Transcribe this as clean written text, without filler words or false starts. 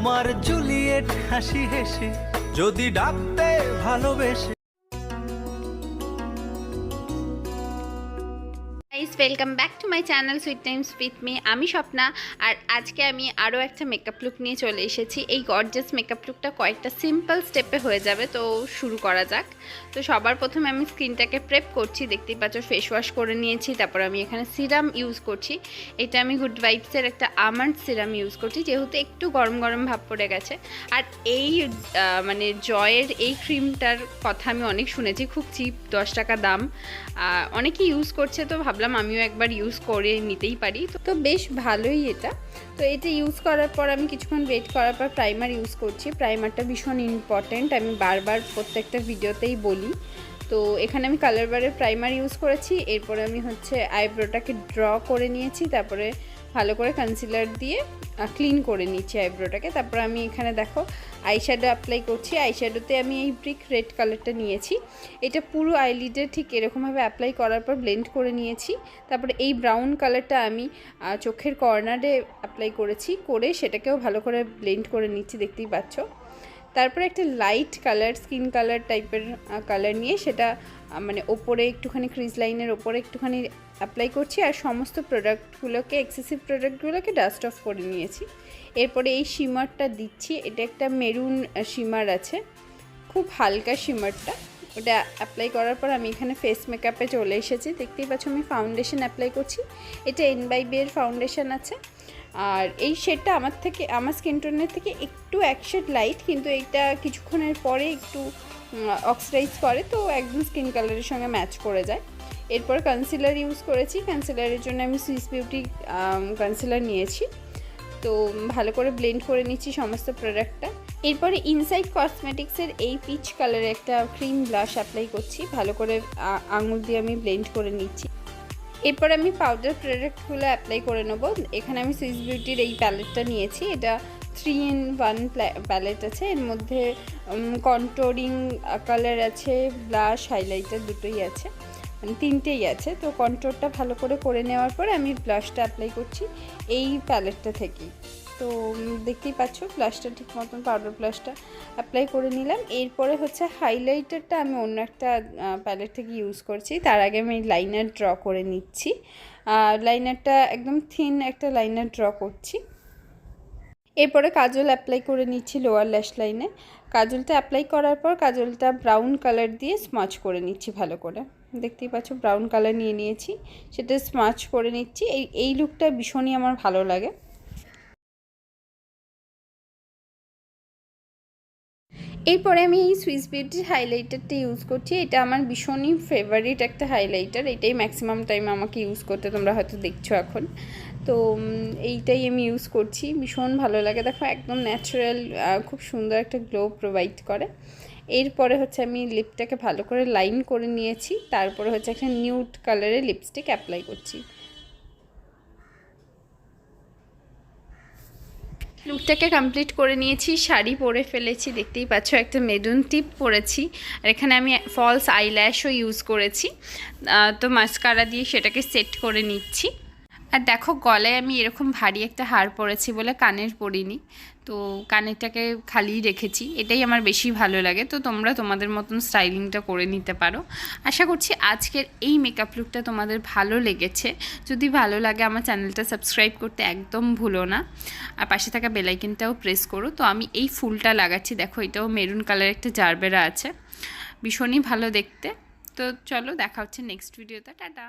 তোমার জুলিয়েট হাসি হেসে যদি ডাকতে ভালোবেসে। Welcome back to my channel sweet Times with me. আমি স্বপ্না, আর আজকে আমি আরও একটা মেকআপ লুক নিয়ে চলে এসেছি। এই গর্জিয়াস মেকআপ লুকটা কয়েকটা সিম্পল স্টেপে হয়ে যাবে, তো শুরু করা যাক। তো সবার প্রথমে আমি স্কিনটাকে প্রেপ করছি, দেখতেই পাচ্ছ ফেস ওয়াশ করে নিয়েছি। তারপর আমি এখানে সিরাম ইউজ করছি, এটা আমি গুড ভাইবসের একটা আমন্ড সিরাম ইউজ করছি, যেহেতু একটু গরম গরম ভাব পড়ে গেছে। আর এই মানে জয়ের এই ক্রিমটার কথা আমি অনেক শুনেছি, খুব চিপ, 10 টাকা দাম, অনেকে ইউজ করছে, তো ভাবলাম আমিও একবার ইউজ করে নিতেই পারি। তো বেশ ভালোই এটা। তো এটা ইউজ করার পর আমি কিছুক্ষণ ওয়েট করার পর প্রাইমার ইউজ করছি। প্রাইমারটা ভীষণ ইম্পর্ট্যান্ট, আমি বারবার প্রত্যেকটা ভিডিওতেই বলি। তো এখানে আমি কালার বারের প্রাইমার ইউজ করেছি। এরপরে আমি আইব্রোটাকে ড্র করে নিয়েছি, তারপরে ভালো করে কনসিলার দিয়ে ক্লিন করে নিচ্ছি আইব্রোটাকে। তারপর আমি এখানে দেখো আইশ্যাডো অ্যাপ্লাই করছি। আইশ্যাডোতে আমি এই ব্রিক রেড কালারটা নিয়েছি, এটা পুরো আইলিডে ঠিক এরকমভাবে অ্যাপ্লাই করার পর ব্লেন্ড করে নিয়েছি। তারপরে এই ব্রাউন কালারটা আমি চোখের কর্নারে অ্যাপ্লাই করেছি, করে সেটাকেও ভালো করে ব্লেন্ড করে নিচ্ছি, দেখতেই পাচ্ছ। তারপরে একটা লাইট কালার, স্কিন কালার টাইপের কালার নিয়ে সেটা মানে ওপরে একটুখানি ক্রিজ লাইনের ওপরে একটুখানি অ্যাপ্লাই করছি, আর সমস্ত প্রোডাক্টগুলোকে, এক্সেসিভ প্রোডাক্টগুলোকে ডাস্ট অফ করে নিয়েছি। এরপরে এই শিমারটা দিচ্ছি, এটা একটা মেরুন শিমার আছে, খুব হালকা শিমারটা। ওটা অ্যাপ্লাই করার পর আমি এখানে ফেস মেকআপে চলে এসেছি, দেখতেই পাচ্ছ আমি ফাউন্ডেশন অ্যাপ্লাই করছি। এটা N/B এর ফাউন্ডেশন আছে, আর এই শেডটা আমার স্কিন টোনের থেকে একটু এক শেড লাইট, কিন্তু এইটা কিছুক্ষণের পরে একটু অক্সিডাইজ করে, তো একদম স্কিন কালারের সঙ্গে ম্যাচ করে যায়। এরপর কনসিলার ইউজ করেছি, কনসিলারের জন্য আমি সুইস বিউটি কনসিলার নিয়েছি। তো ভালো করে ব্লেন্ড করে নিচ্ছি সমস্ত প্রোডাক্টটা। এরপরে ইনসাইড কসমেটিক্সের এই পিচ কালারের একটা ক্রিম ব্লাশ অ্যাপ্লাই করছি, ভালো করে আঙুল দিয়ে আমি ব্লেন্ড করে নিচ্ছি। এরপর আমি পাউডার প্রোডাক্টগুলো অ্যাপ্লাই করে নেব। এখানে আমি সুইস বিউটির এই প্যালেটটা নিয়েছি, এটা 3-in-1 প্যালেট আছে। এর মধ্যে কন্ট্রোলিং কালার আছে, ব্লাশ, হাইলাইটার দুটোই আছে, মানে তিনটেই আছে। তো কন্ট্রোলটা ভালো করে নেওয়ার পর আমি ব্লাশটা অ্যাপ্লাই করছি এই প্যালেটটা থেকেই। তো দেখতেই পাচ্ছ ব্লাশটা ঠিক মতন, পাউডার ব্লাশটা অ্যাপ্লাই করে নিলাম। এরপরে হাইলাইটারটা আমি অন্য একটা প্যালেট থেকে ইউজ করছি। তার আগে আমি লাইনার ড্র করে নিচ্ছি, লাইনারটা একদম থিন একটা লাইনার ড্র করছি। এরপরে কাজল অ্যাপ্লাই করে নিচ্ছি লোয়ার ল্যাশ লাইনে। কাজলটা অ্যাপ্লাই করার পর কাজলটা ব্রাউন কালার দিয়ে স্মাচ করে নিচ্ছি ভালো করে, দেখতেই পাচ্ছ ব্রাউন কালার নিয়ে নিয়েছি, সেটা স্মাচ করে নিচ্ছি। এই লুকটা ভীষণই আমার ভালো লাগে। এরপরে আমি এই সুইস বিউটির হাইলাইটারটা ইউজ করছি, এটা আমার ভীষণই ফেভারিট একটা হাইলাইটার, এটাই ম্যাক্সিমাম টাইম আমাকে ইউজ করতে তোমরা হয়তো দেখছো এখন। তো এইটাই আমি ইউজ করছি, ভীষণ ভালো লাগে, দেখো একদম ন্যাচারাল, খুব সুন্দর একটা গ্লো প্রোভাইড করে। এরপরে আমি লিপটাকে ভালো করে লাইন করে নিয়েছি, তারপরে একটা নিউড কালারের লিপস্টিক অ্যাপ্লাই করছি। লুকটাকে কমপ্লিট করে নিয়েছি, শাড়ি পরে ফেলেছি, দেখতেই পাচ্ছ একটা মেরুন টিপ পরেছি, আর এখানে আমি ফলস আইল্যাশও ইউজ করেছি। তো মাস্কারা দিয়ে সেটাকে সেট করে নিচ্ছি। আর দেখো গলায় আমি এরকম ভারী একটা হার পরেছি বলে কানের পরিনি, তো কানেরটাকে খালি রেখেছি, এটাই আমার বেশি ভালো লাগে। তো তোমরা তোমাদের মতন স্টাইলিংটা করে নিতে পারো। আশা করছি আজকের এই মেকআপ লুকটা তোমাদের ভালো লেগেছে। যদি ভালো লাগে আমার চ্যানেলটা সাবস্ক্রাইব করতে একদম ভুলো না, আর পাশে থাকা বেল আইকনটাও প্রেস করো। তো আমি এই ফুলটা লাগাচ্ছি, দেখো এটাও মেরুন কালার একটা জারবেরা আছে, ভীষণই ভালো দেখতে। তো চলো দেখা হচ্ছে নেক্সট ভিডিওতে, টাটা।